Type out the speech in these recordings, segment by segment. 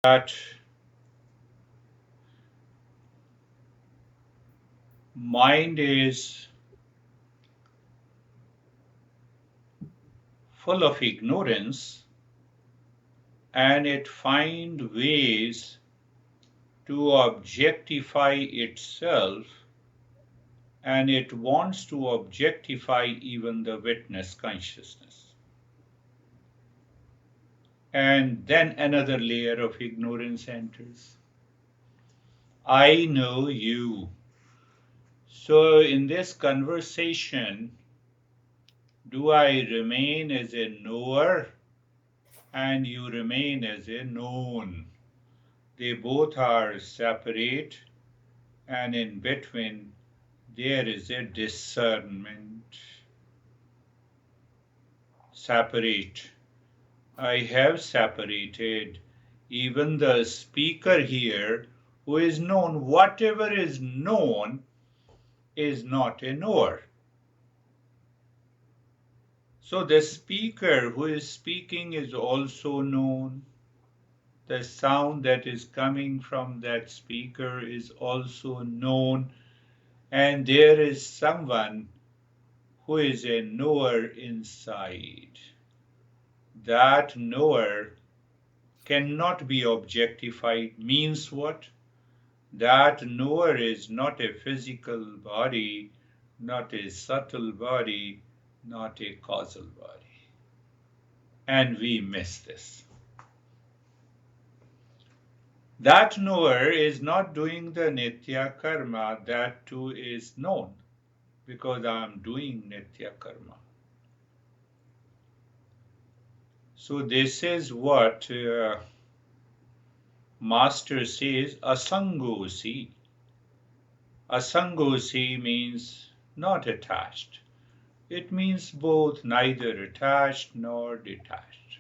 that mind is full of ignorance and it finds ways to objectify itself, and it wants to objectify even the witness consciousness. And then another layer of ignorance enters. I know you. So in this conversation, do I remain as a knower and you remain as a known? They both are separate, and in between there is a discernment. Separate. I have separated even the speaker here who is known. Whatever is known is not a knower. So the speaker who is speaking is also known. The sound that is coming from that speaker is also known. And there is someone who is a knower inside. That knower cannot be objectified means what? That knower is not a physical body, not a subtle body, not a causal body. And we miss this. That knower is not doing the nitya karma, that too is known, because I am doing nitya karma. So this is what Master says, asangosi. Asangosi means not attached. It means both neither attached nor detached.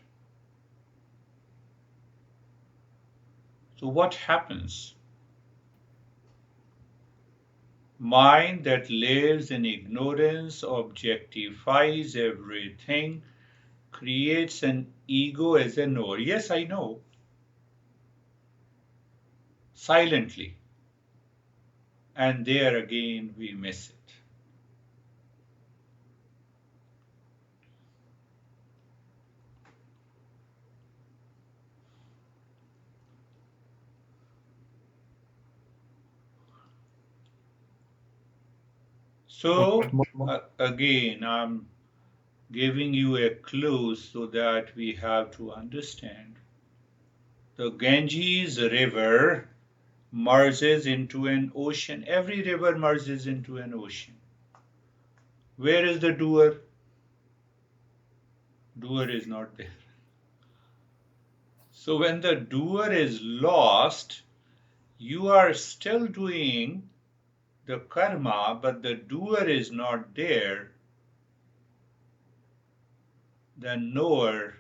So what happens? Mind that lives in ignorance objectifies everything, creates an ego as a knower. Yes, I know. Silently. And there again we miss it. So again, I'm giving you a clue so that we have to understand. The Ganges River merges into an ocean. Every river merges into an ocean. Where is the doer? Doer is not there. So when the doer is lost, you are still doing the karma, but the doer is not there. The knower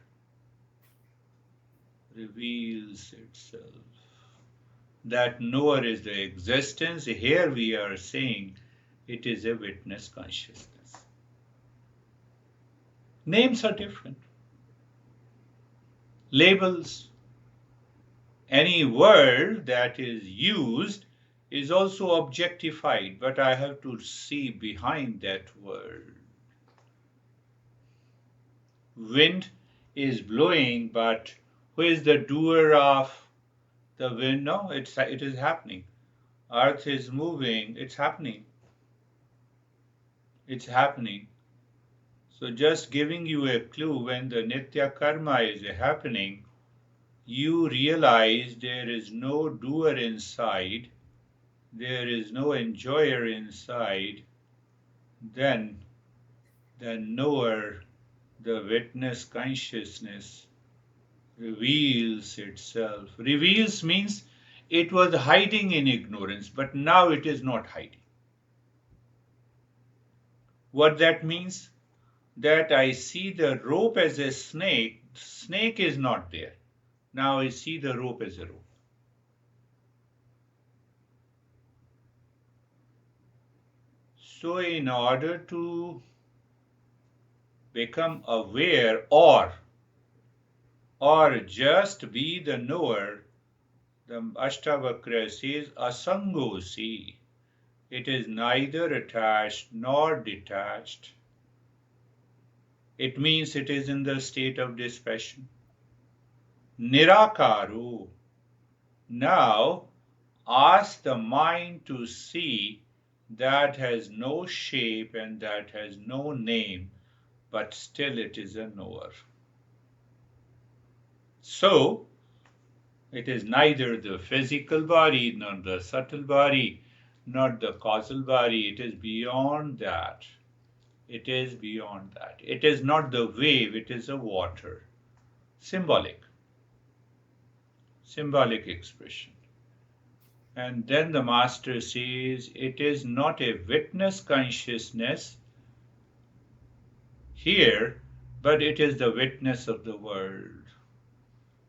reveals itself. That knower is the existence. Here we are saying it is a witness consciousness. Names are different. Labels. Any word that is used is also objectified, but I have to see behind that word. Wind is blowing, but who is the doer of the wind? No, it is happening. Earth is moving, it's happening. It's happening. So just giving you a clue, when the nitya karma is happening, you realize there is no doer inside, there is no enjoyer inside, then the knower, the witness consciousness reveals itself. Reveals means it was hiding in ignorance, but now it is not hiding. What that means? That I see the rope as a snake. Snake is not there. Now I see the rope as a rope. So in order to become aware or just be the knower, The Ashtavakra says asangosi. It is neither attached nor detached. It means it is in the state of dispassion. Nirakaru. Now ask the mind to see that has no shape and that has no name, but still it is a knower. So, it is neither the physical body, nor the subtle body, nor the causal body. It is beyond that. It is beyond that. It is not the wave, it is a water. Symbolic. Symbolic expression. And then the master says it is not a witness consciousness here, but it is the witness of the world.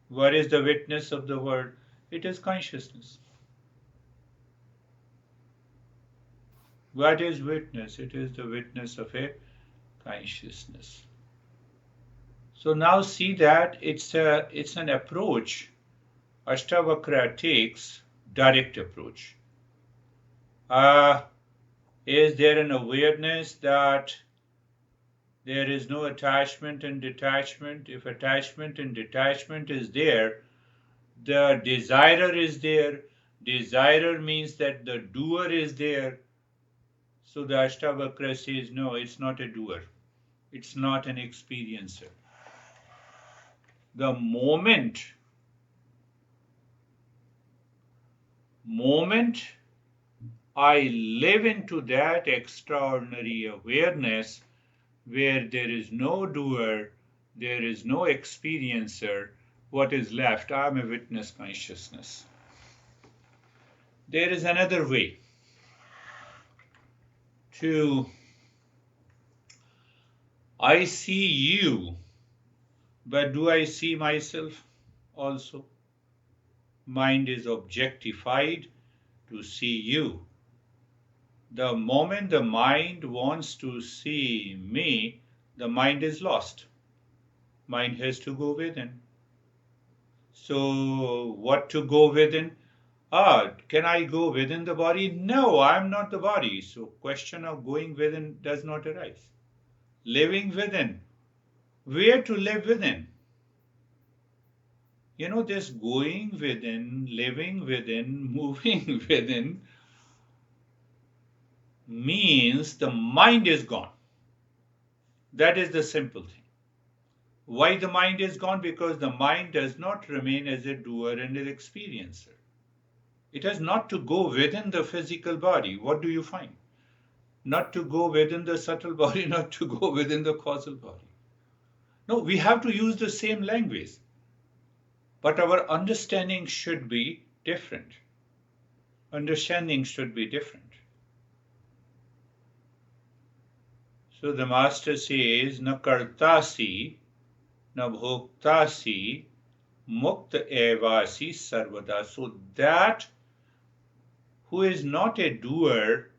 What is the witness of the world? It is consciousness. What is witness? It is the witness of a consciousness. So now see that it's an approach Ashtavakra takes, direct approach. Is there an awareness that there is no attachment and detachment? If attachment and detachment is there, the desirer is there. Desirer means that the doer is there. So the Ashtavakra says, no, it's not a doer. It's not an experiencer. The moment I live into that extraordinary awareness where there is no doer, there is no experiencer, what is left? I am a witness consciousness. There is another way to I see you, but do I see myself also? Mind is objectified to see you. The moment the mind wants to see me, the mind is lost. Mind has to go within. So, what to go within? Can I go within the body? No, I'm not the body. So, question of going within does not arise. Living within. Where to live within? This going within, living within, moving within means the mind is gone. That is the simple thing. Why the mind is gone? Because the mind does not remain as a doer and an experiencer. It has not to go within the physical body. What do you find? Not to go within the subtle body, not to go within the causal body. No, we have to use the same language, but our understanding should be different. Understanding should be different. So the master says, na kartasi, na bhoktasi, mukta evasi sarvada. So that who is not a doer,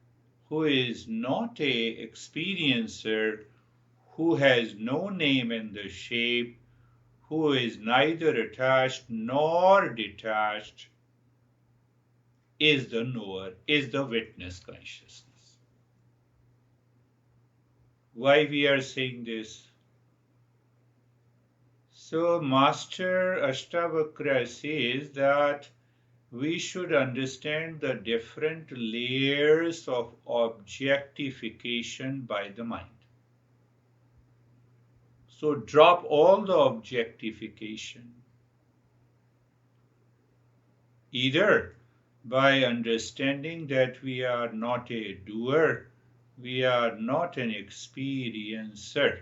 who is not a experiencer, who has no name in the shape, who is neither attached nor detached, is the knower, is the witness consciousness. Why we are saying this? So Master Ashtavakra says that we should understand the different layers of objectification by the mind. So drop all the objectification. Either by understanding that we are not a doer, we are not an experiencer.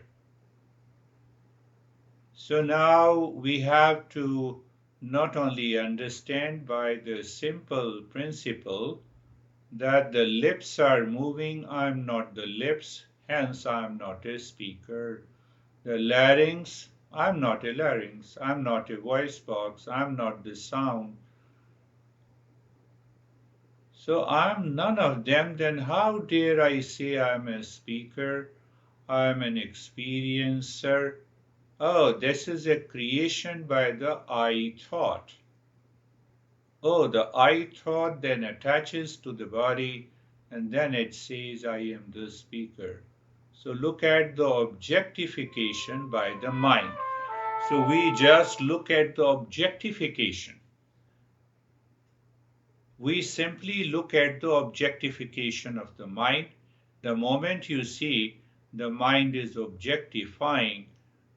So now we have to not only understand by the simple principle that the lips are moving, I'm not the lips, hence I'm not a speaker. The larynx, I'm not a larynx, I'm not a voice box, I'm not the sound. So I'm none of them, then how dare I say I'm a speaker, I'm an experiencer? Oh, this is a creation by the I thought. Oh, the I thought then attaches to the body and then it says, I am the speaker. So look at the objectification by the mind. So we just look at the objectification. We simply look at the objectification of the mind. The moment you see the mind is objectifying,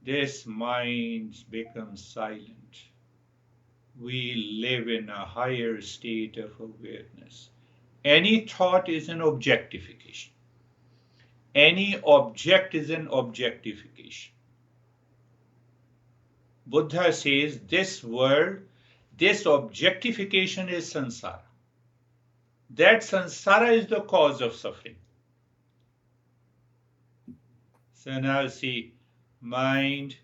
this mind becomes silent. We live in a higher state of awareness. Any thought is an objectification. Any object is an objectification. Buddha says this world, this objectification is samsara. That samsara is the cause of suffering. So now see, mind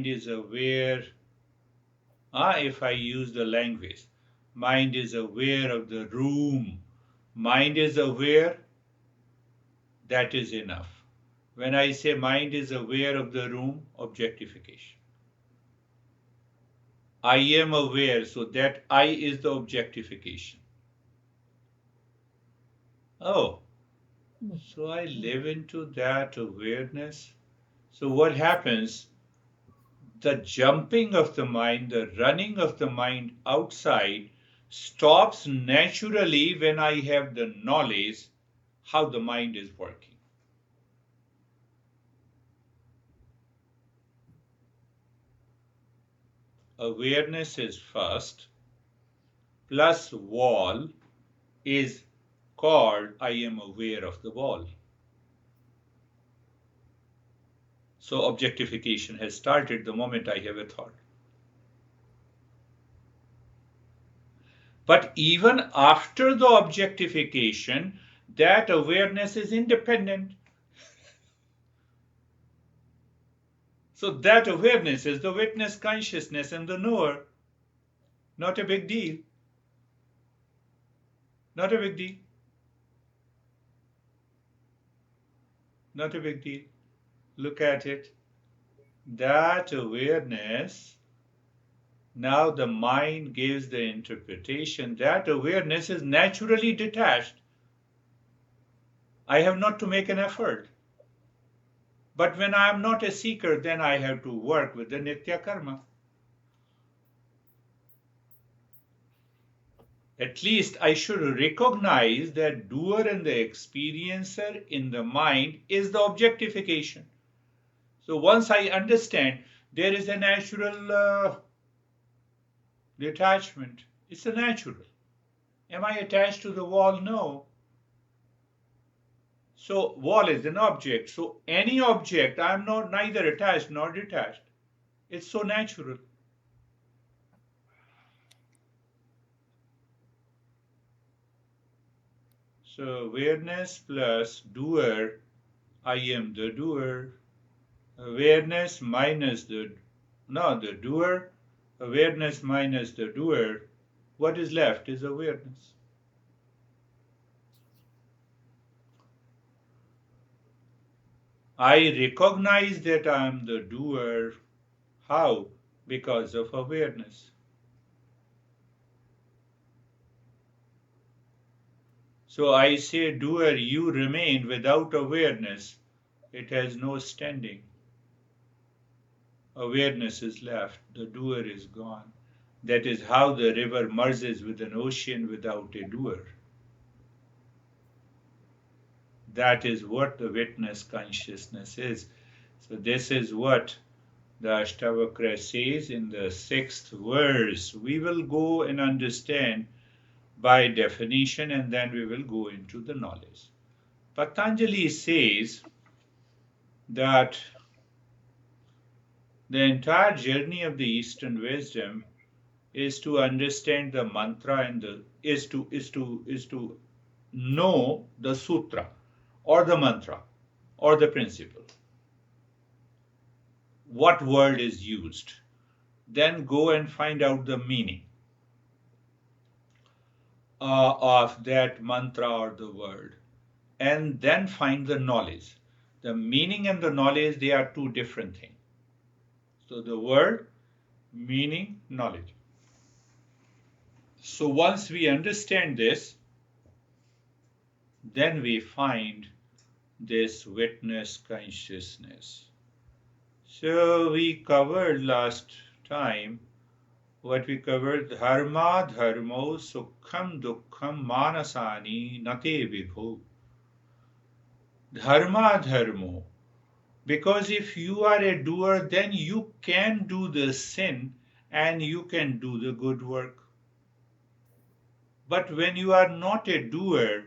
is aware. If I use the language, mind is aware of the room. Mind is aware, that is enough. When I say mind is aware of the room, objectification. I am aware, so that I is the objectification. Oh, so I live into that awareness. So what happens? The jumping of the mind, the running of the mind outside stops naturally when I have the knowledge how the mind is working. Awareness is first, plus wall is called I am aware of the wall. So objectification has started the moment I have a thought. But even after the objectification, that awareness is independent. So that awareness is the witness consciousness and the knower. Not a big deal. Not a big deal. Not a big deal. Look at it. That awareness, now the mind gives the interpretation. That awareness is naturally detached. I have not to make an effort. But when I am not a seeker, then I have to work with the nitya karma. At least I should recognize that doer and the experiencer in the mind is the objectification. So once I understand, there is a natural detachment. It's a natural. Am I attached to the wall? No. So wall is an object. So any object, I am not neither attached nor detached. It's so natural. So awareness plus doer, I am the doer. Awareness minus the doer. Awareness minus the doer. What is left is awareness. I recognize that I am the doer. How? Because of awareness. So I say, doer, you remain without awareness. It has no standing. Awareness is left. The doer is gone. That is how the river merges with an ocean without a doer. That is what the witness consciousness is. So this is what the Ashtavakra says in the 6th verse. We will go and understand by definition and then we will go into the knowledge. Patanjali says that the entire journey of the Eastern wisdom is to understand the mantra and is to know the sutra or the mantra or the principle. What word is used? Then go and find out the meaning of that mantra or the word, and then find the knowledge. The meaning and the knowledge, they are two different things. So the word, meaning, knowledge. So once we understand this, then we find this witness consciousness. So we covered last time what we covered: dharma dharmo sukham dukkham manasani nate vibhu. Dharma dharmo. Because if you are a doer, then you can do the sin and you can do the good work. But when you are not a doer,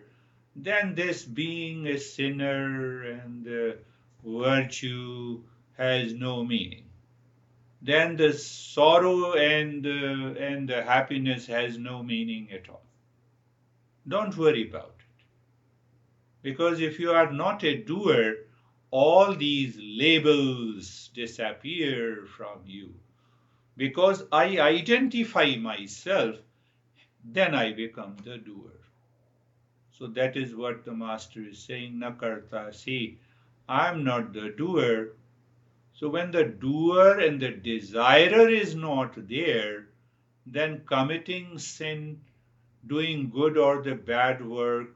then this being a sinner and virtue has no meaning. Then the sorrow and the happiness has no meaning at all. Don't worry about it. Because if you are not a doer, all these labels disappear from you. Because I identify myself, then I become the doer. So that is what the master is saying, Nakarta. See, I'm not the doer. So when the doer and the desirer is not there, then committing sin, doing good or the bad work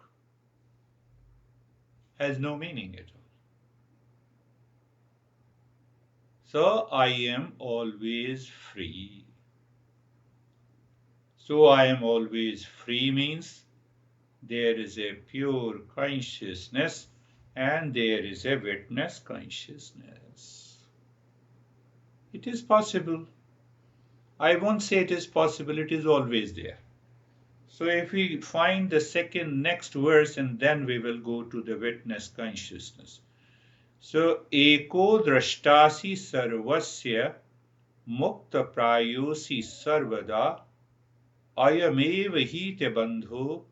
has no meaning at all. So I am always free. So I am always free means there is a pure consciousness and there is a witness consciousness. It is possible. I won't say it is possible, it is always there. So if we find the second next verse and then we will go to the witness consciousness. So eko drashtasi sarvasya mukta prayosi sarvada ayamev hi te bandho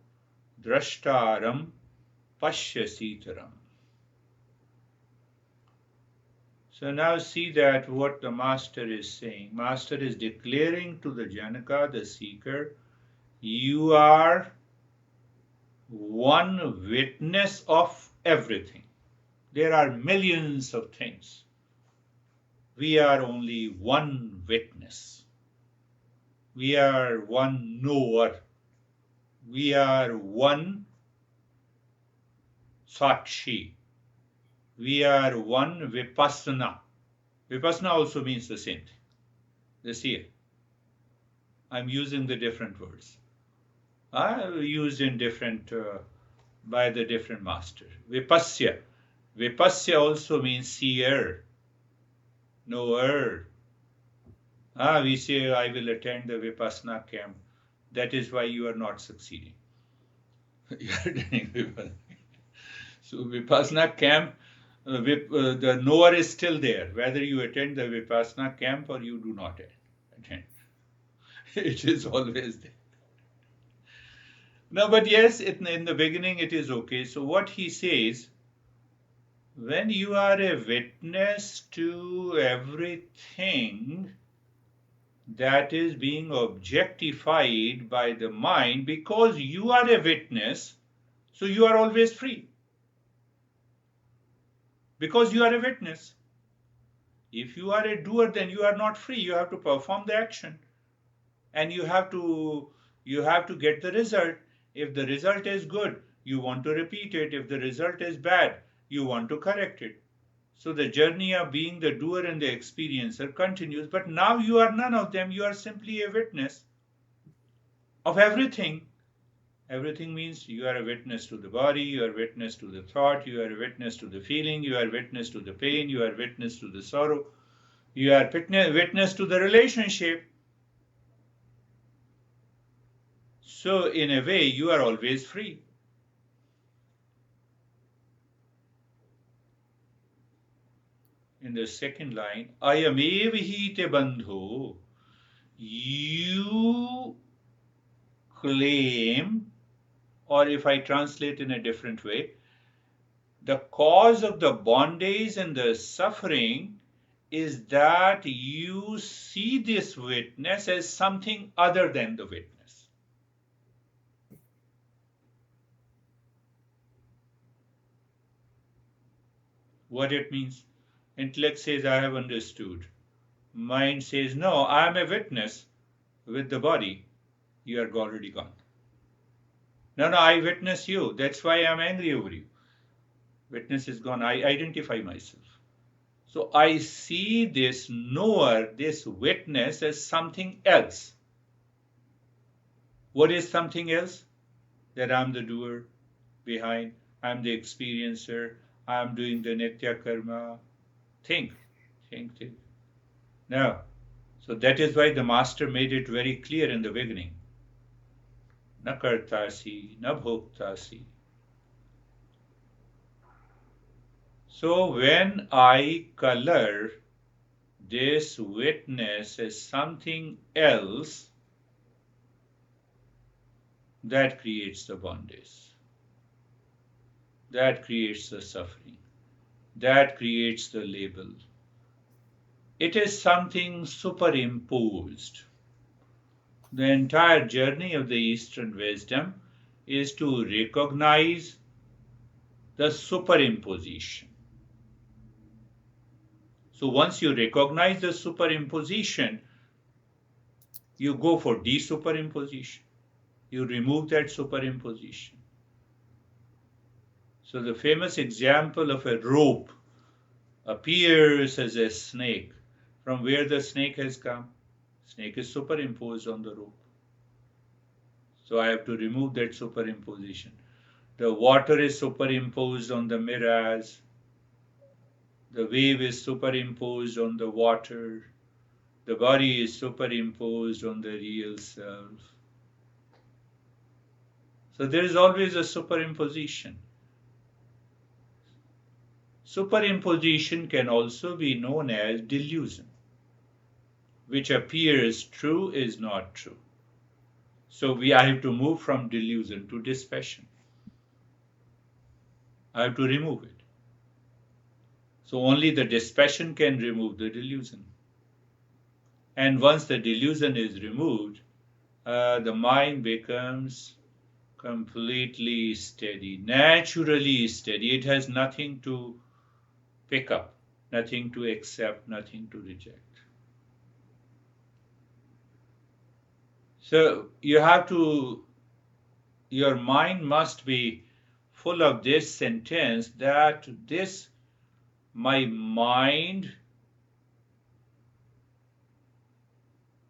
drashtaram pashyasitaram. So now see that what the master is saying. Master is declaring to the Janaka, the seeker, you are one witness of everything. There are millions of things. We are only one witness. We are one knower. We are one sakshi. We are one vipassana. Vipassana also means the same thing, the seer. I'm using the different words. Used in different, by the different master. Vipassya. Vipassya also means seer, knower. We say, I will attend the Vipassana camp. That is why you are not succeeding. You are attending Vipassana. So Vipassana camp, the knower is still there, whether you attend the Vipassana camp or you do not attend. It is always there. No, but yes, in the beginning it is okay. So what he says, when you are a witness to everything that is being objectified by the mind, because you are a witness, so you are always free. Because you are a witness. If you are a doer, then you are not free. You have to perform the action. And you have to get the result. If the result is good, you want to repeat it. If the result is bad, you want to correct it. So the journey of being the doer and the experiencer continues. But now you are none of them. You are simply a witness of everything. Everything means you are a witness to the body, you are a witness to the thought, you are a witness to the feeling, you are a witness to the pain, you are a witness to the sorrow, you are a witness to the relationship. So in a way, you are always free. In the second line, ayamev te bandho, you claim, or if I translate in a different way, the cause of the bondage and the suffering is that you see this witness as something other than the witness. What it means? Intellect says, I have understood. Mind says, no, I am a witness with the body. You are already gone. No, I witness you. That's why I'm angry over you. Witness is gone. I identify myself. So I see this knower, this witness as something else. What is something else? That I'm the doer behind, I'm the experiencer, I'm doing the nitya karma. Think. No. So that is why the master made it very clear in the beginning. Na kartasi, na bhoktasi. So when I color this witness as something else, that creates the bondage. That creates the suffering. That creates the label. It is something superimposed. The entire journey of the Eastern wisdom is to recognize the superimposition. So once you recognize the superimposition, you go for desuperimposition. You remove that superimposition. So the famous example of a rope appears as a snake. From where the snake has come? Snake is superimposed on the rope. So I have to remove that superimposition. The water is superimposed on the mirage. The wave is superimposed on the water. The body is superimposed on the real self. So there is always a superimposition. Superimposition can also be known as delusion, which appears true is not true. So I have to move from delusion to dispassion. I have to remove it. So only the dispassion can remove the delusion. And once the delusion is removed, the mind becomes completely steady, naturally steady. It has nothing to pick up, nothing to accept, nothing to reject. So your mind must be full of this sentence that my mind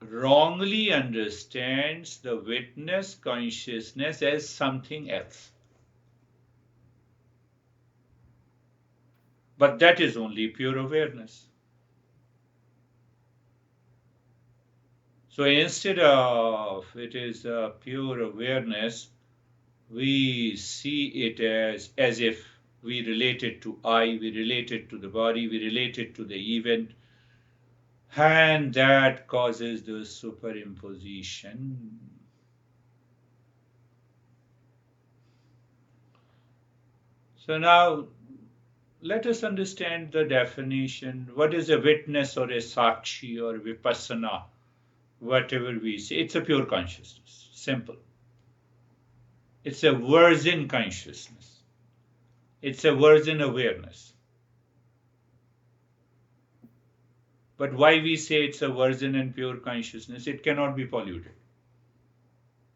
wrongly understands the witness consciousness as something else. But that is only pure awareness. So instead of it is a pure awareness, we see it as if we relate it to I, we relate it to the body, we relate it to the event, and that causes the superimposition. So now let us understand the definition. What is a witness or a sakshi or vipassana? Whatever we say, it's a pure consciousness. Simple. It's a virgin consciousness. It's a virgin awareness. But why we say it's a virgin and pure consciousness? It cannot be polluted.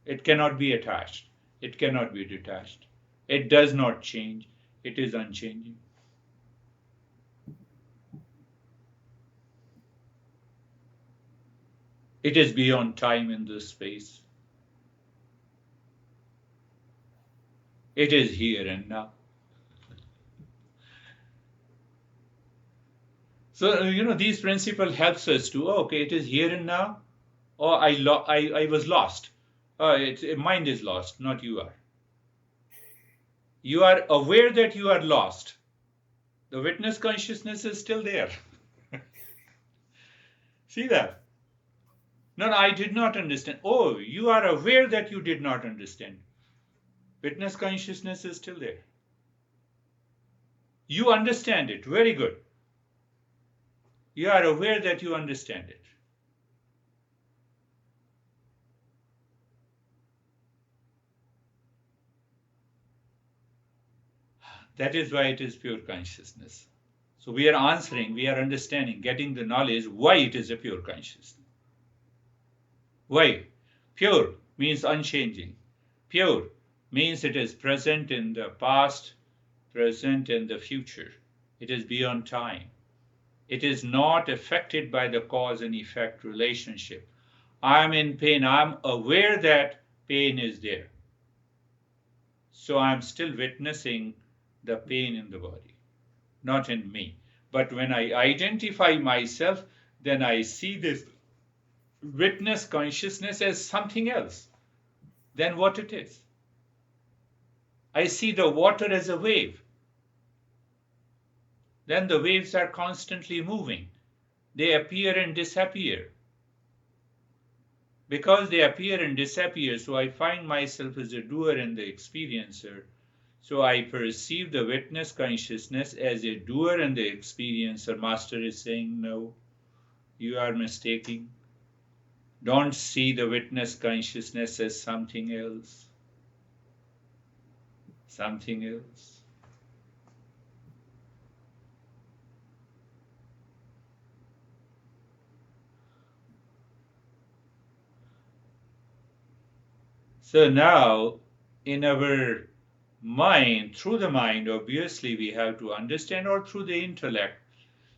It cannot be attached. It cannot be detached. It does not change. It is unchanging. It is beyond time and the space. It is here and now. So, these principle helps us to, okay, it is here and now. Or I was lost. Mind is lost, not you are. You are aware that you are lost. The witness consciousness is still there. See that? No, I did not understand. Oh, you are aware that you did not understand. Witness consciousness is still there. You understand it. Very good. You are aware that you understand it. That is why it is pure consciousness. So we are answering, we are understanding, getting the knowledge why it is a pure consciousness. Why? Pure means unchanging. Pure means it is present in the past, present in the future. It is beyond time. It is not affected by the cause and effect relationship. I'm in pain. I'm aware that pain is there. So I'm still witnessing the pain in the body, not in me. But when I identify myself, then I see this witness consciousness as something else than what it is. I see the water as a wave. Then the waves are constantly moving. They appear and disappear. Because they appear and disappear, so I find myself as a doer and the experiencer. So I perceive the witness consciousness as a doer and the experiencer. Master is saying, no, you are mistaking. Don't see the witness consciousness as something else. Something else. So now, in our mind, through the mind, obviously we have to understand, or through the intellect.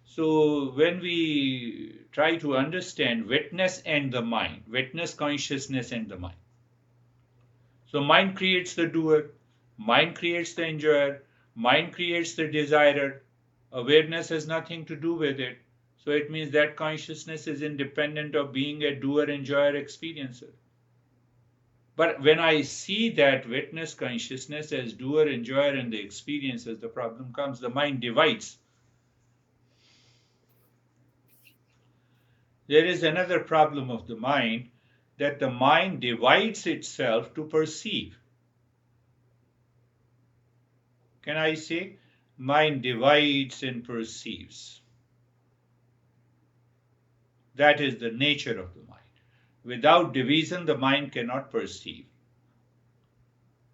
So when we try to understand witness and the mind, witness consciousness and the mind. So mind creates the doer, mind creates the enjoyer, mind creates the desirer. Awareness has nothing to do with it. So it means that consciousness is independent of being a doer, enjoyer, experiencer. But when I see that witness consciousness as doer, enjoyer, and the experiences, the problem comes. The mind divides. There is another problem of the mind, that the mind divides itself to perceive. Can I say? Mind divides and perceives. That is the nature of the mind. Without division, the mind cannot perceive.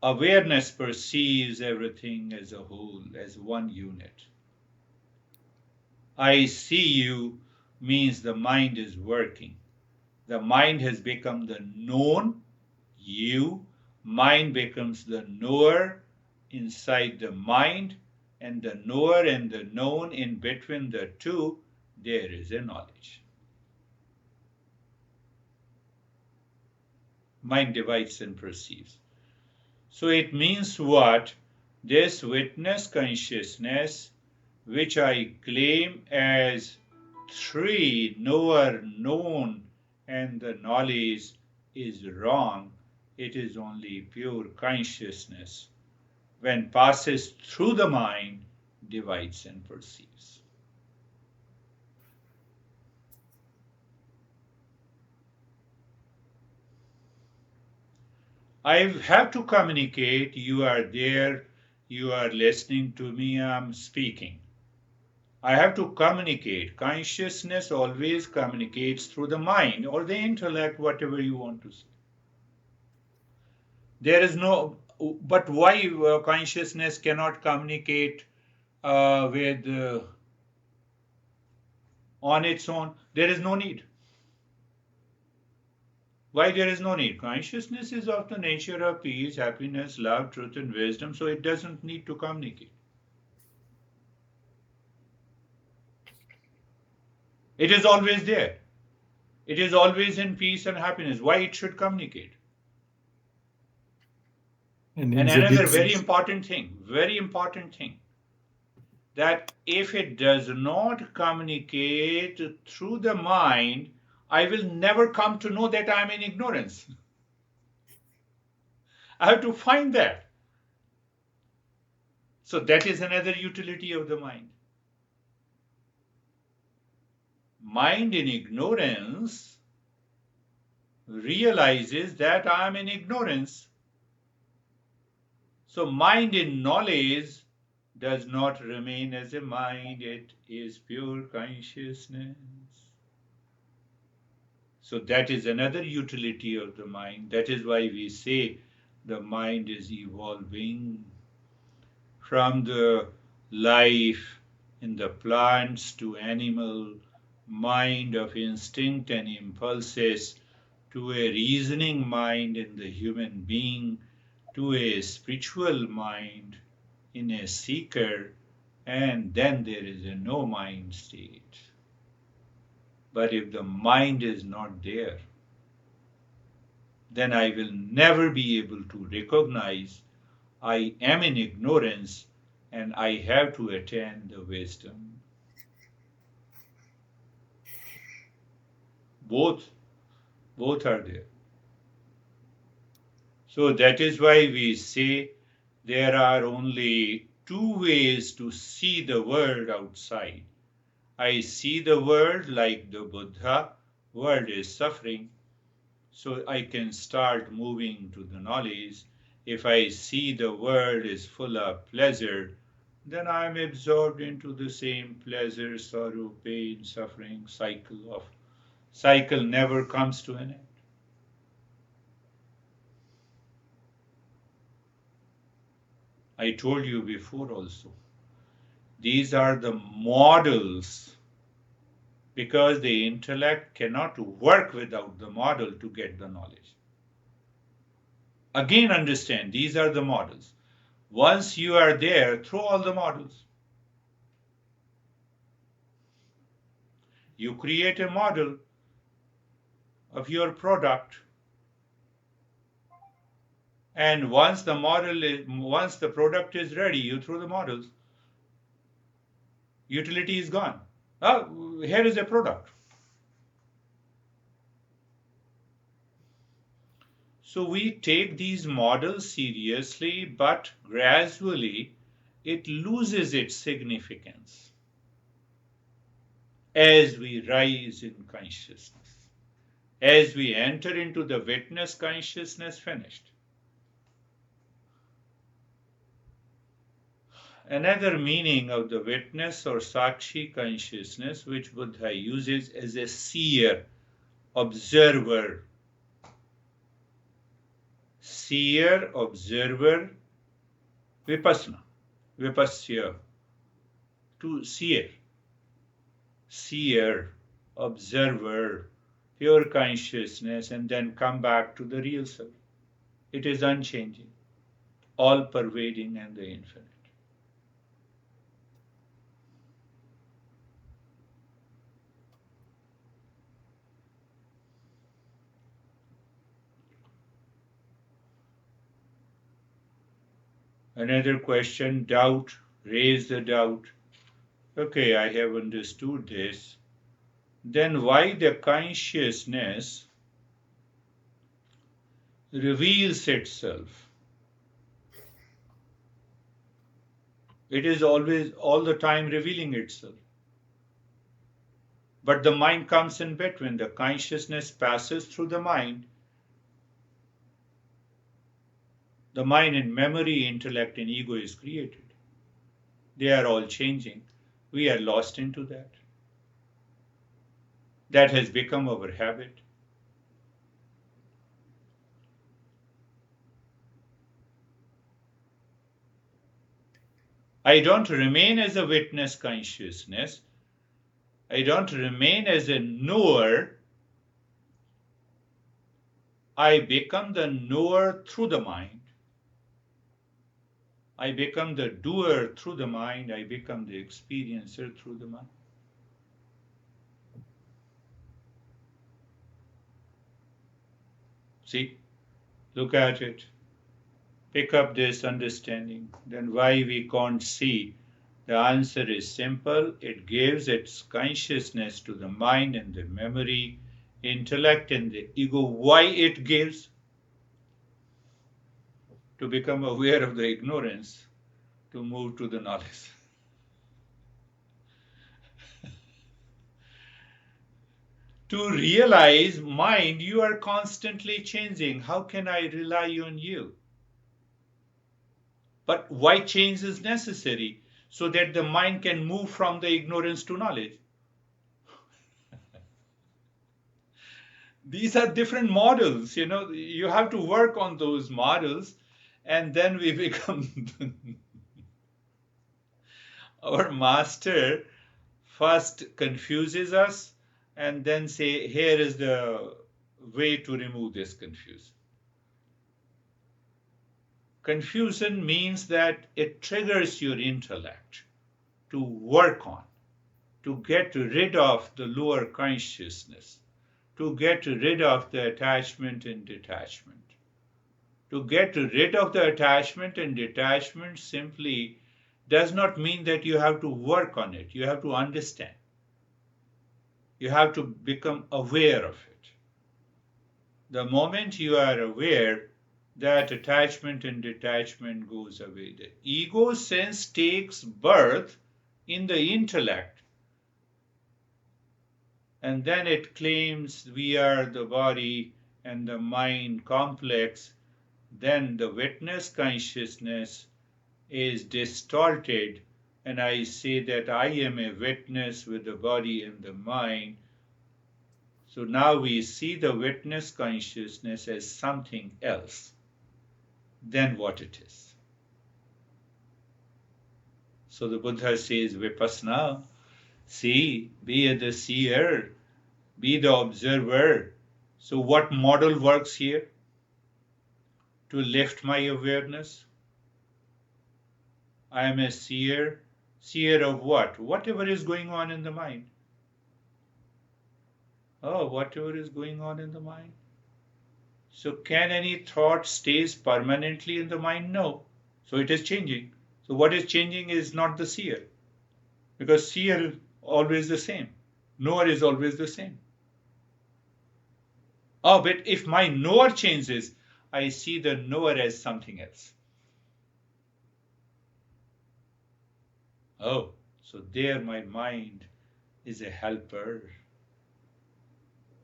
Awareness perceives everything as a whole, as one unit. I see you means the mind is working. The mind has become the known, you. Mind becomes the knower inside the mind, and the knower and the known, in between the two, there is a knowledge. Mind divides and perceives. So it means what? This witness consciousness, which I claim as three, knower, known, and the knowledge, is wrong. It is only pure consciousness. When passes through the mind, divides and perceives. I have to communicate. You are there, you are listening to me, I'm speaking. I have to communicate. Consciousness always communicates through the mind or the intellect, whatever you want to say. There is no, but why consciousness cannot communicate with on its own? There is no need. Why there is no need? Consciousness is of the nature of peace, happiness, love, truth, and wisdom, so it doesn't need to communicate. It is always there. It is always in peace and happiness. Why it should communicate? And And in the another deep very important thing, that if it does not communicate through the mind, I will never come to know that I am in ignorance. I have to find that. So that is another utility of the mind. Mind in ignorance realizes that I am in ignorance. So mind in knowledge does not remain as a mind, it is pure consciousness. So that is another utility of the mind. That is why we say the mind is evolving from the life in the plants to animal mind of instinct and impulses to a reasoning mind in the human being, to a spiritual mind in a seeker, and then there is a no mind state. But if the mind is not there, then I will never be able to recognize I am in ignorance and I have to attain the wisdom. Both, both are there. So that is why we say there are only two ways to see the world outside. I see the world like the Buddha, world is suffering, so I can start moving to the knowledge. If I see the world is full of pleasure, then I am absorbed into the same pleasure, sorrow, pain, suffering cycle never comes to an end. I told you before also. These are the models because the intellect cannot work without the model to get the knowledge. Again, understand, these are the models. Once you are there, throw all the models. You create a model of your product, and once the product is ready, you throw the models. Utility is gone. Oh, here is a product. So we take these models seriously, but gradually it loses its significance as we rise in consciousness, as we enter into the witness consciousness finished. Another meaning of the witness or sakshi consciousness, which Buddha uses, is a seer, observer. Seer, observer, vipassana, vipassya, to seer, observer, pure consciousness, and then come back to the real self. It is unchanging, all pervading, and the infinite. Another question, doubt, raise the doubt. Okay, I have understood this. Then why the consciousness reveals itself? It is always, all the time revealing itself. But the mind comes in between. The consciousness passes through the mind. The mind in memory, intellect, and ego is created. They are all changing. We are lost into that. That has become our habit. I don't remain as a witness consciousness. I don't remain as a knower. I become the knower through the mind. I become the doer through the mind. I become the experiencer through the mind. See, look at it. Pick up this understanding. Then why we can't see? The answer is simple. It gives its consciousness to the mind and the memory, intellect and the ego. Why it gives? To become aware of the ignorance, to move to the knowledge. To realize, mind, you are constantly changing. How can I rely on you? But why change is necessary? So that the mind can move from the ignorance to knowledge. These are different models, you have to work on those models, and then we become our master first confuses us and then say, here is the way to remove this confusion. Confusion means that it triggers your intellect to work on, to get rid of the lower consciousness, to get rid of the attachment and detachment. To get rid of the attachment and detachment simply does not mean that you have to work on it. You have to understand. You have to become aware of it. The moment you are aware, that attachment and detachment goes away. The ego sense takes birth in the intellect, and then it claims we are the body and the mind complex. Then the witness consciousness is distorted, and I say that I am a witness with the body and the mind. So now we see the witness consciousness as something else than what it is. So the Buddha says, Vipassana, see, be the seer, be the observer. So what model works here to lift my awareness? I am a seer. Seer of what? Whatever is going on in the mind. Oh, whatever is going on in the mind. So can any thought stays permanently in the mind? No. So it is changing. So what is changing is not the seer. Because seer is always the same. Knower is always the same. Oh, but if my knower changes, I see the knower as something else. Oh, so there my mind is a helper.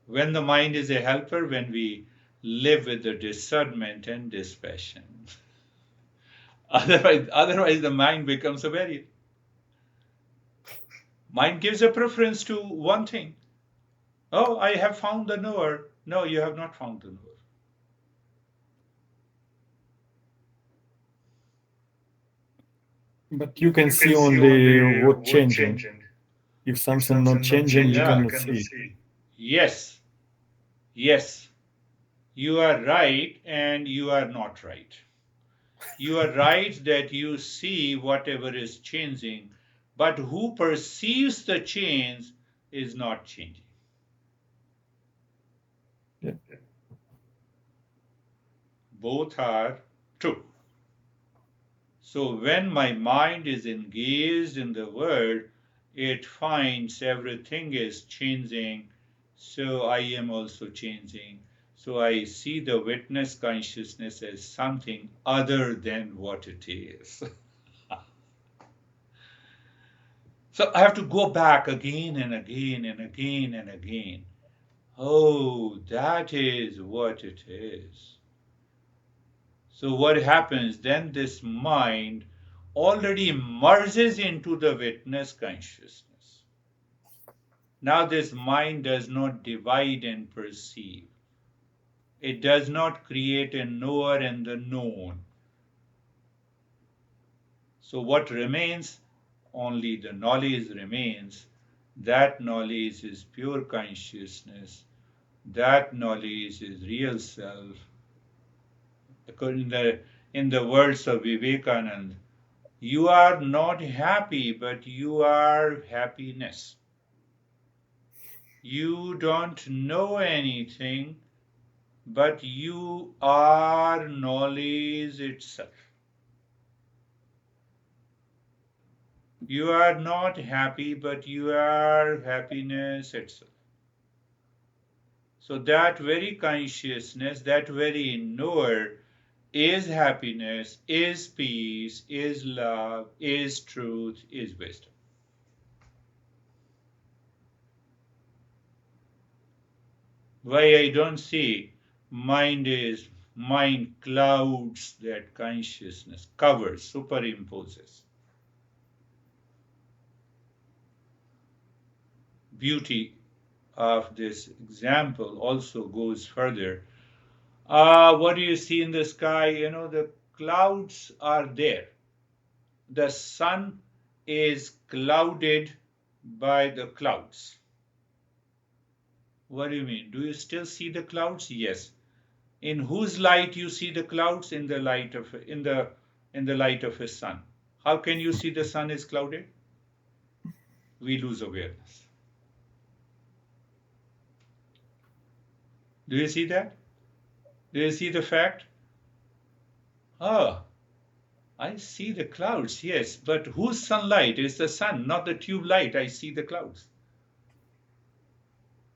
When the mind is a helper, when we live with the discernment and dispassion. Otherwise the mind becomes a barrier. Mind gives a preference to one thing. Oh, I have found the knower. No, you have not found the knower. But you can see only what changing. If something not changing, you Yeah. cannot see. Yes, yes, you are right and you are not right. You are right that you see whatever is changing, but who perceives the change is not changing. Yeah. Both are true. So when my mind is engaged in the world, it finds everything is changing, so I am also changing. So I see the witness consciousness as something other than what it is. So I have to go back again and again and again and again. Oh, that is what it is. So what happens then? This mind already merges into the witness consciousness. Now this mind does not divide and perceive. It does not create a knower and the known. So what remains? Only the knowledge remains. That knowledge is pure consciousness. That knowledge is real self. In the words of Vivekananda, you are not happy, but you are happiness. You don't know anything, but you are knowledge itself. You are not happy, but you are happiness itself. So that very consciousness, that very knower is happiness, is peace, is love, is truth, is wisdom. Why I don't see mind is mind clouds that consciousness covers, superimposes. Beauty of this example also goes further. What do you see in the sky? The clouds are there. The sun is clouded by the clouds. What do you mean? Do you still see the clouds? Yes. In whose light you see the clouds? In the light of his sun. How can you see the sun is clouded? We lose awareness. Do you see that? Do you see the fact? Oh, I see the clouds, yes, but whose sunlight is the sun, not the tube light? I see the clouds.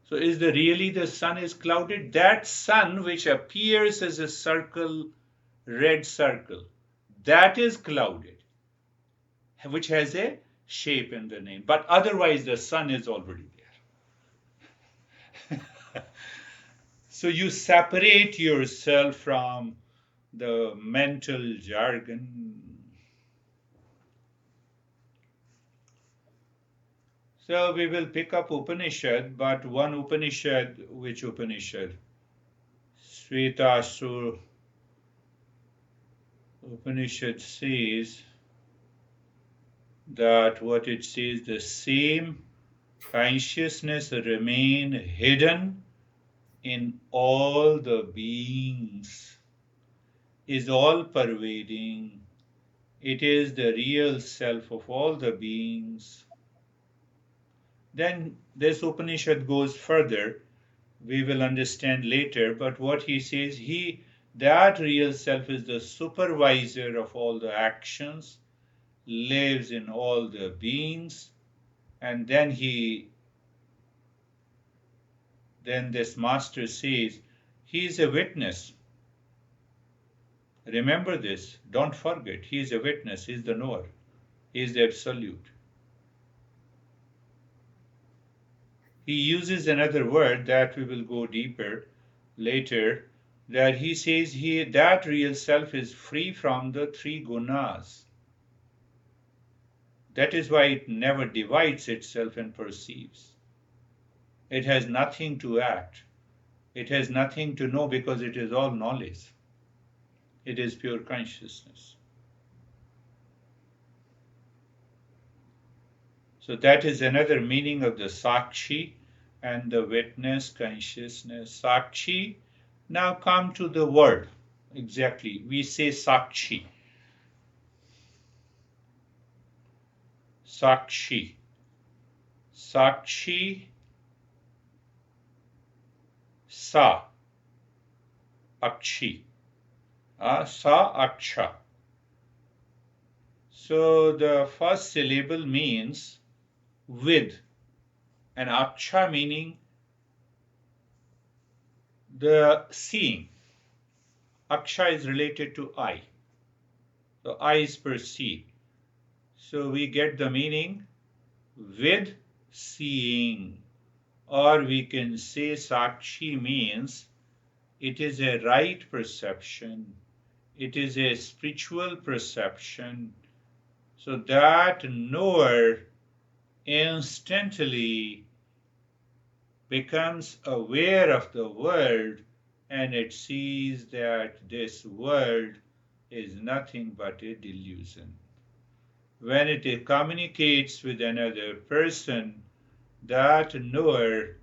So is really the sun is clouded? That sun which appears as a circle, red circle, that is clouded, which has a shape in the name. But otherwise the sun is already there. So you separate yourself from the mental jargon. So we will pick up Upanishad, but one Upanishad, which Upanishad? Svetasur Upanishad says that what it says, the same consciousness remain hidden in all the beings, is all pervading. It is the real self of all the beings. Then this Upanishad goes further. We will understand later, but what he says, that real self is the supervisor of all the actions, lives in all the beings, and then this master says, he is a witness. Remember this, don't forget, he is a witness, he is the knower, he is the absolute. He uses another word that we will go deeper later, that he says that real self is free from the three gunas. That is why it never divides itself and perceives. It has nothing to act. It has nothing to know because it is all knowledge. It is pure consciousness. So that is another meaning of the Sakshi and the witness consciousness. Sakshi, now come to the word. Exactly, we say Sakshi. Sakshi. Sakshi, Sa, Akshi. Sa, Aksha. So the first syllable means with, and Aksha meaning the seeing. Aksha is related to eye. So eyes perceive. So we get the meaning with seeing. Or we can say Sakshi means it is a right perception. It is a spiritual perception. So that knower instantly becomes aware of the world, and it sees that this world is nothing but a delusion. When it communicates with another person, that knower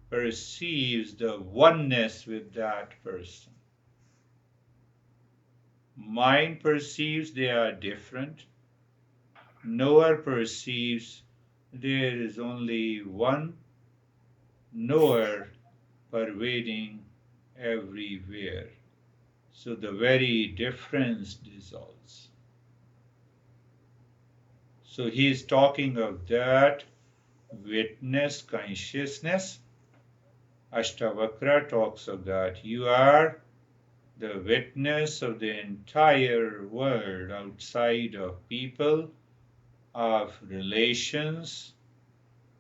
perceives the oneness with that person. Mind perceives they are different. Knower perceives there is only one knower pervading everywhere. So the very difference dissolves. So he is talking of that witness consciousness. Ashtavakra talks of that. You are the witness of the entire world outside of people, of relations,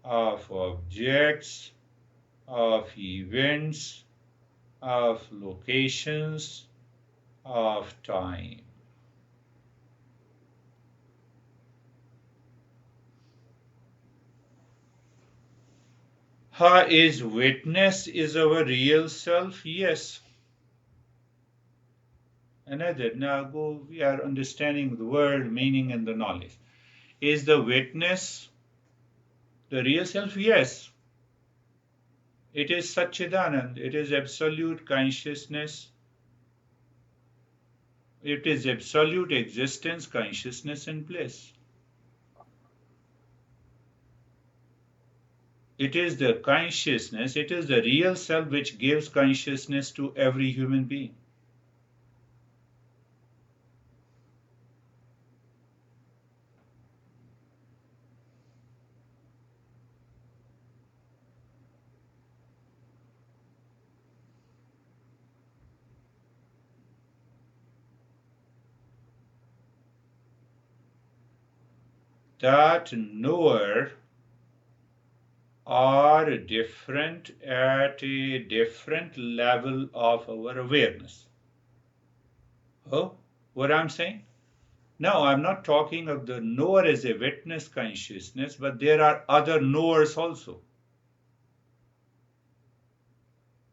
of objects, of events, of locations, of time. Is witness is our real self? Yes. Another, now we are understanding the word, meaning, and the knowledge. Is the witness the real self? Yes. It is Satchidanand. It is absolute consciousness. It is absolute existence, consciousness, and bliss. It is the consciousness, it is the real self which gives consciousness to every human being. That knower are different at a different level of our awareness. Oh, what I'm saying? No, I'm not talking of the knower as a witness consciousness, but there are other knowers also.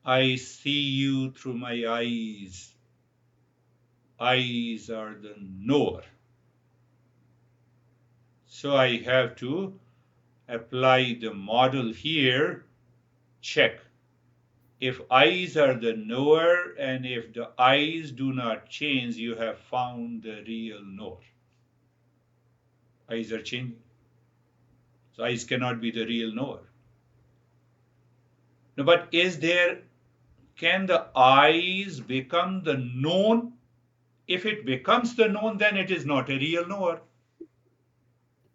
I see you through my eyes. Eyes are the knower. So I have to apply the model here. Check. If eyes are the knower and if the eyes do not change, you have found the real knower. Eyes are changing. So eyes cannot be the real knower. No, but can the eyes become the known? If it becomes the known, then it is not a real knower.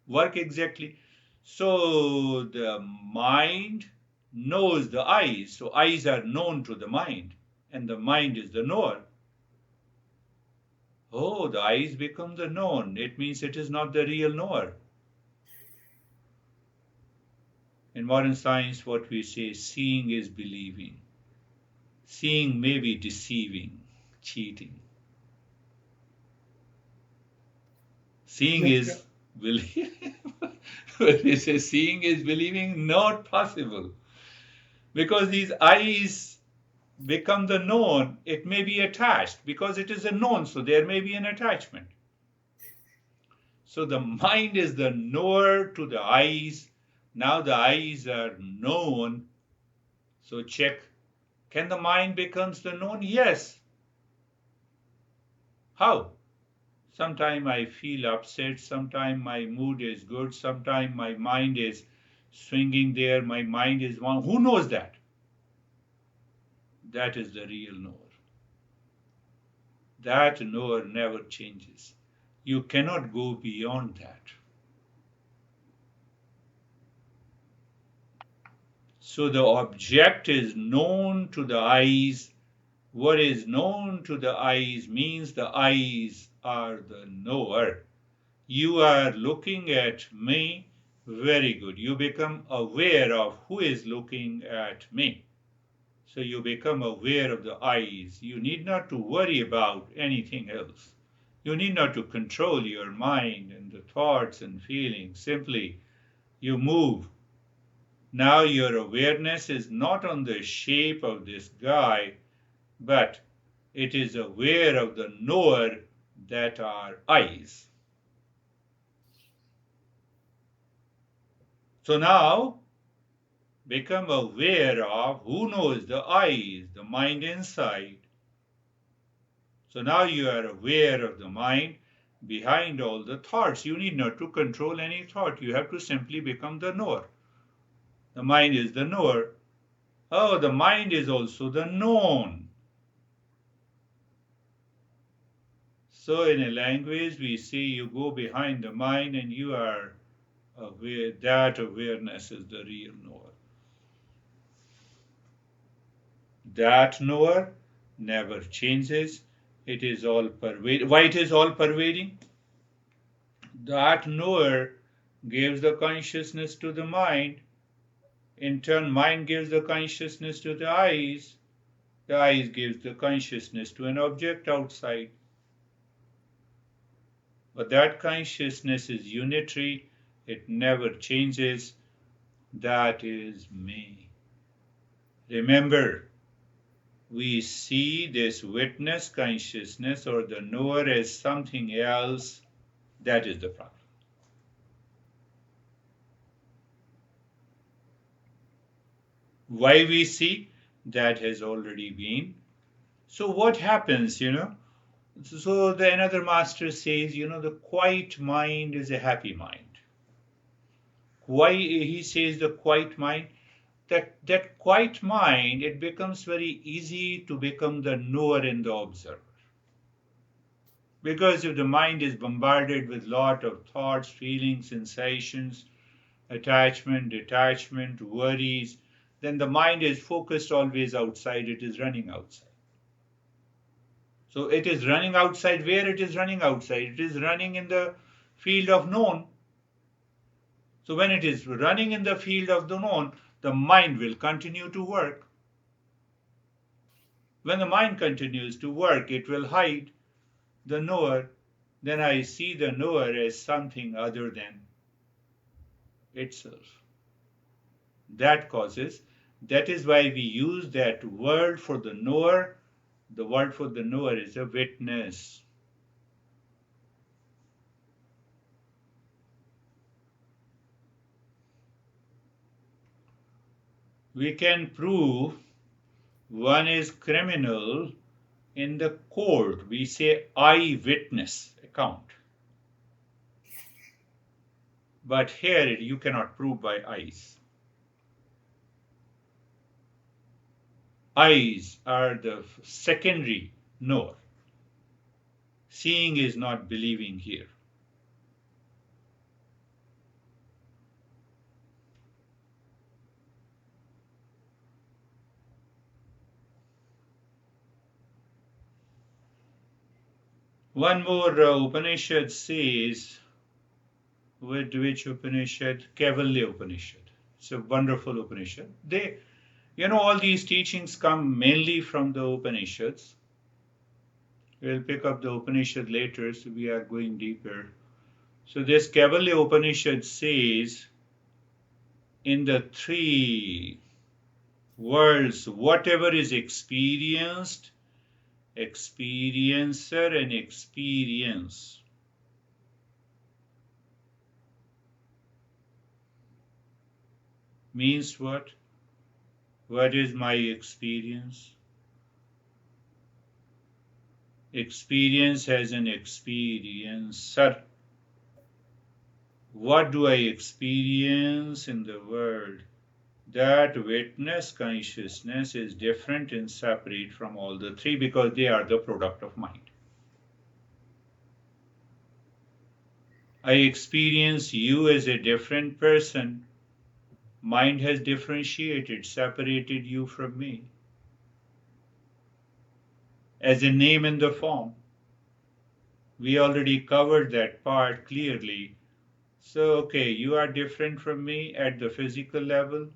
Work exactly. So the mind knows the eyes. So eyes are known to the mind, and the mind is the knower. Oh, the eyes become the known. It means it is not the real knower. In modern science, what we say, seeing is believing. Seeing may be deceiving, cheating. Seeing is believing. When we say seeing is believing, not possible. Because these eyes become the known, it may be attached because it is a known, so there may be an attachment. So the mind is the knower to the eyes. Now the eyes are known. So check, can the mind becomes the known? Yes. How? Sometime I feel upset, sometime my mood is good, sometime my mind is swinging there, my mind is one. Who knows that? That is the real knower. That knower never changes. You cannot go beyond that. So the object is known to the eyes. What is known to the eyes means the eyes are the knower. You are looking at me. Very good. You become aware of who is looking at me. So you become aware of the eyes. You need not to worry about anything else. You need not to control your mind and the thoughts and feelings. Simply, you move. Now your awareness is not on the shape of this guy, but it is aware of the knower that are eyes. So now, become aware of who knows the eyes, the mind inside. So now you are aware of the mind behind all the thoughts. You need not to control any thought. You have to simply become the knower. The mind is the knower. Oh, the mind is also the known. So in a language, we say you go behind the mind and you are aware. That awareness is the real knower. That knower never changes. It is all pervading. Why it is all pervading? That knower gives the consciousness to the mind. In turn, mind gives the consciousness to the eyes. The eyes gives the consciousness to an object outside. But that consciousness is unitary. It never changes. That is me. Remember, we see this witness consciousness or the knower as something else. That is the problem. Why we see? That has already been. So what happens, So the another master says, the quiet mind is a happy mind. Why he says the quiet mind? That quiet mind, it becomes very easy to become the knower and the observer. Because if the mind is bombarded with lot of thoughts, feelings, sensations, attachment, detachment, worries, then the mind is focused always outside, it is running outside. So it is running outside. Where it is running outside? It is running in the field of known. So when it is running in the field of the known, the mind will continue to work. When the mind continues to work, it will hide the knower. Then I see the knower as something other than itself. That is why we use that word for the knower. The word for the knower is a witness. We can prove one is criminal in the court. We say eyewitness account. But here you cannot prove by eyes. Eyes are the secondary knower. Seeing is not believing here. One more Upanishad says, with which Upanishad? Kaivalya Upanishad. It's a wonderful Upanishad. All these teachings come mainly from the Upanishads. We'll pick up the Upanishad later, so we are going deeper. So this Kaivalya Upanishad says, in the three worlds, whatever is experienced, experiencer, and experience. Means what? What is my experience? Experience as an experiencer. What do I experience in the world? That witness consciousness is different and separate from all the three because they are the product of mind. I experience you as a different person. Mind has differentiated, separated you from me. As a name and the form. We already covered that part clearly. So, okay, you are different from me at the physical level.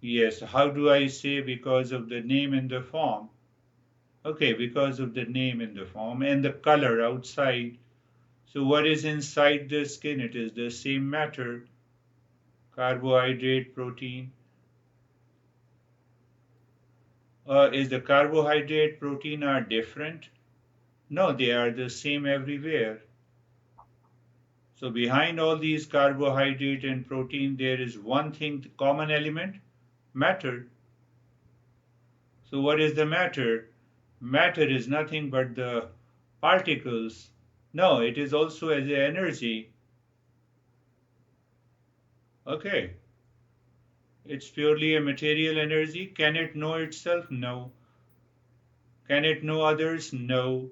Yes, how do I say because of the name and the form? Okay, because of the name and the form and the color outside. So, what is inside the skin? It is the same matter, carbohydrate, protein. Is the carbohydrate, protein are different? No, they are the same everywhere. So, behind all these carbohydrate and protein, there is one thing, the common element, matter. So, what is the matter? Matter is nothing but the particles. No, it is also as a energy. Okay, it's purely a material energy. Can it know itself? No. Can it know others? No.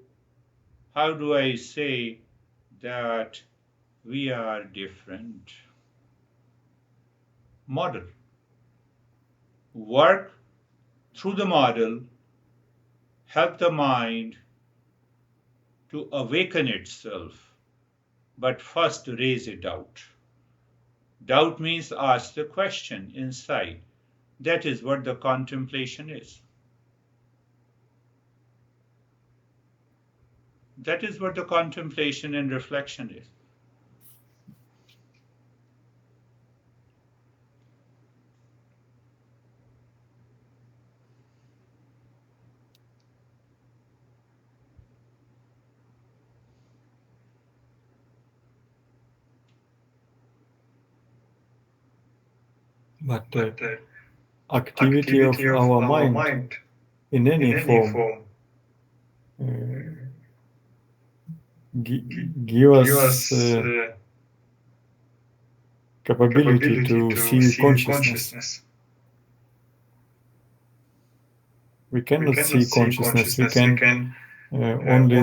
How do I say that we are different? Model. Work through the model, help the mind to awaken itself, but first raise a doubt. Doubt means ask the question inside. That is what the contemplation is. That is what the contemplation and reflection is. But activity of our mind in any form uh, give us capability to see consciousness. We cannot see consciousness. We can only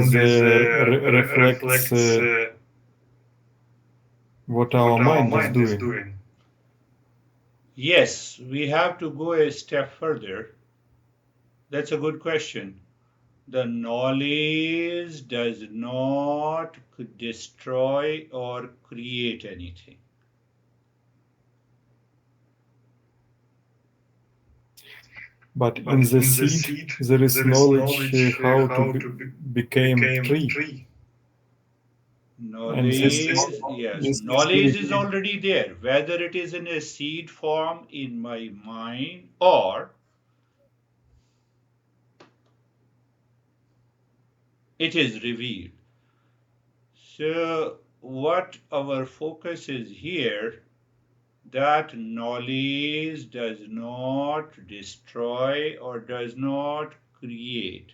reflects what our mind is doing. Yes, we have to go a step further. That's a good question. The knowledge does not destroy or create anything. But in the seed, there is knowledge how to become tree. And this Knowledge, yes, is knowledge is already there, whether it is in a seed form in my mind or it is revealed. So, what our focus is here, that knowledge does not destroy or does not create.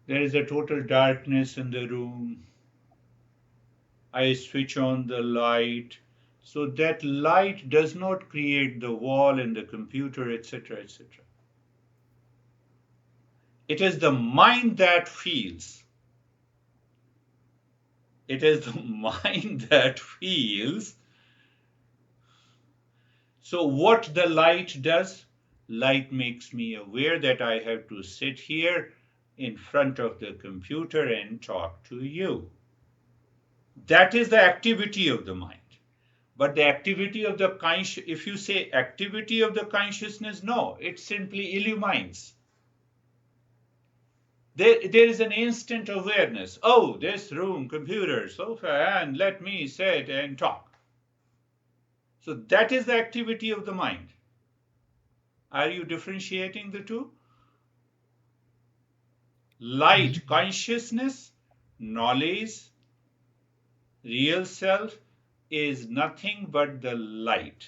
There is a total darkness in the room. I switch on the light. So that light does not create the wall in the computer, etc., etc. It is the mind that feels. It is the mind that feels. So what the light does, light makes me aware that I have to sit here in front of the computer and talk to you. That is the activity of the mind. But the activity of the if you say activity of the consciousness, no, it simply illumines. There is an instant awareness. Oh, this room, computer, sofa, and let me sit and talk. So that is the activity of the mind. Are you differentiating the two? Light, consciousness, knowledge, real self is nothing but the light.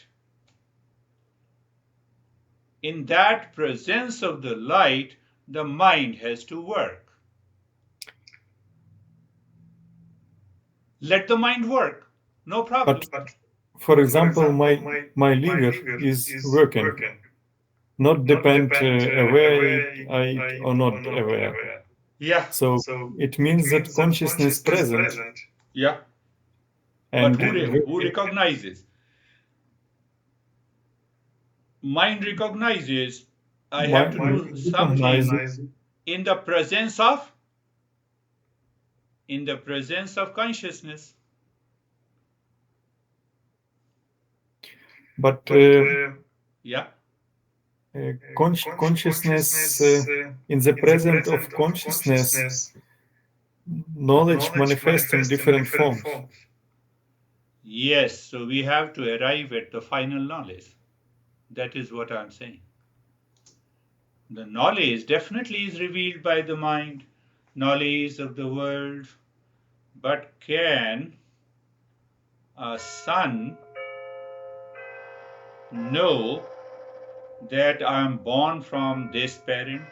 In that presence of the light, the mind has to work. Let the mind work. No problem. But for example, my liver is working, not depend aware I it or not aware. Yeah. So it means that consciousness present Yeah. But and who recognizes? Mind recognizes I have to do recognize something in the presence of consciousness. but Yeah. consciousness in the present of consciousness, knowledge manifests in different forms. Yes, so we have to arrive at the final knowledge. That is what I'm saying. The knowledge definitely is revealed by the mind, knowledge of the world, but can a son know that I am born from this parent?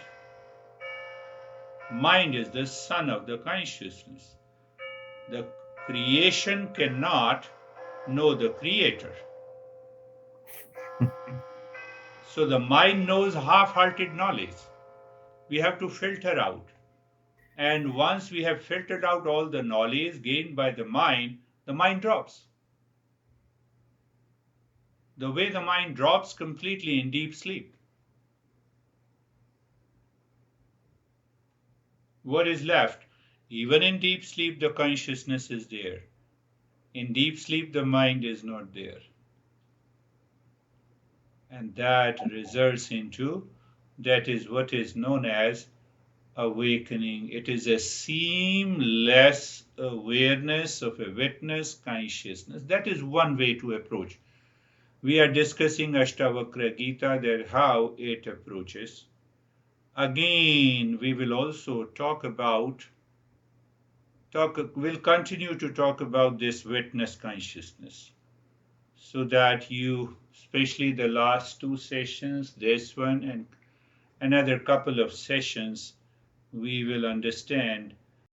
Mind is the son of the consciousness. The creation cannot know the creator. So the mind knows half-hearted knowledge. We have to filter out. And once we have filtered out all the knowledge gained by the mind drops. The way the mind drops completely in deep sleep. What is left? Even in deep sleep, the consciousness is there. In deep sleep, the mind is not there. And that results into, that is what is known as awakening. It is a seamless awareness of a witness consciousness. That is one way to approach. We are discussing Ashtavakra Gita, that how it approaches. Again, we will also we'll continue to talk about this witness consciousness. so that you, especially the last two sessions, this one and another couple of sessions, we will understand